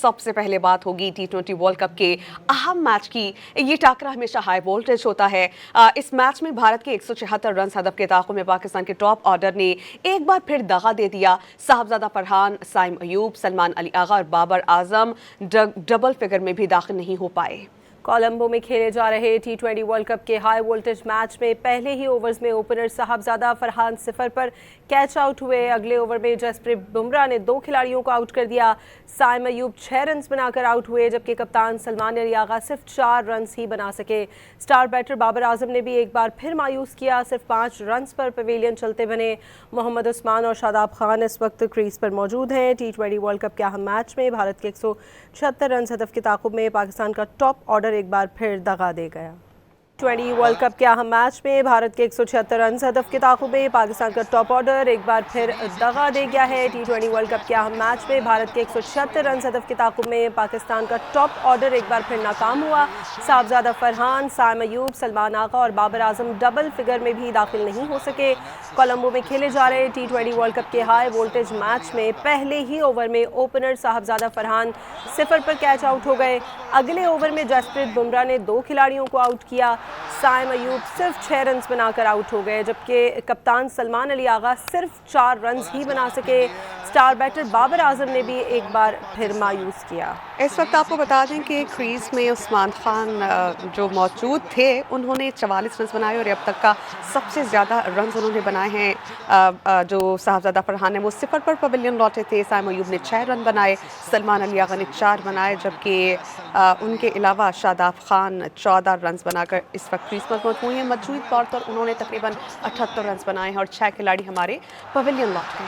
सबसे पहले बात होगी T20 वर्ल्ड कप के अहम मैच की। ये टाकरा हमेशा हाई वोल्टेज होता है। इस मैच में भारत के 176 रन हदफ के ताक़ुब में पाकिस्तान के टॉप ऑर्डर ने एक बार फिर दगा दे दिया। साहबजादा फरहान, साइम अयूब, सलमान अली आगा और बाबर आजम डबल फिगर में भी दाखिल नहीं हो पाए। कोलंबो में खेले जा रहे T20 वर्ल्ड कप के हाई वोल्टेज मैच में पहले ही ओवर्स में ओपनर साहबजादा फरहान 0 पर कैच आउट हुए। अगले ओवर में जसप्रीत बुमराह ने 2 खिलाड़ियों को आउट कर दिया। साइम अयूब 6 रन बनाकर आउट हुए, जबकि कप्तान सलमान अली आगा सिर्फ 4 रन ही बना सके। स्टार बैटर बाबर आजम ने भी एक बार फिर मायूस किया। सिर्फ 5 रन पर पवेलियन चलते बने। मोहम्मद उस्मान और शादाब खान इस वक्त क्रीज पर मौजूद हैं। T20 वर्ल्ड कप के अहम मैच में भारत के 176 रन हदफ के ताक़ुब में पाकिस्तान का टॉप ऑर्डर एक बार फिर दगा दे गया। T20 वर्ल्ड कप के अहम मैच में भारत के 176 रन हदफ के ताक़ुब में पाकिस्तान का टॉप ऑर्डर एक बार फिर दगा दे गया है। T20 वर्ल्ड कप के अहम मैच में भारत के 176 रन हदफ के ताक़ुब में पाकिस्तान का टॉप ऑर्डर एक बार फिर नाकाम हुआ। साहबजादा फरहान, साइम अयूब, सलमान आगा और बाबर आजम डबल फिगर में भी दाखिल नहीं हो सके। कोलंबो में खेले जा रहे T20 वर्ल्ड कप के हाई वोल्टेज मैच में पहले ही ओवर में ओपनर साहबजादा फरहान 0 पर कैच आउट हो गए। अगले ओवर में जसप्रीत बुमराह ने 2 खिलाड़ियों को आउट किया। साइम अयूब सिर्फ 6 रन बनाकर आउट हो गए, जबकि कप्तान सलमान अली आगा सिर्फ 4 रन ही बना सके। स्टार बैटर बाबर आजम ने भी एक बार फिर मायूस किया। इस वक्त आपको बता दें कि क्रीज में उस्मान खान जो मौजूद थे, उन्होंने 44 रन बनाए और अब तक का सबसे ज़्यादा रन उन्होंने बनाए हैं। जो साहबजादा फरहान है वो 0 पर पवेलियन लौटे थे। साइम अयूब ने 6 रन बनाए, सलमान अली आगा ने 4 बनाए, जबकि उनके अलावा शादाब खान 14 रन बनाकर इस वक्त क्रीज पर मौजूद हैं। मजमूई तौर पर उन्होंने तकरीबन 78 रन बनाए हैं और 6 खिलाड़ी हमारे पवेलियन लौट गए।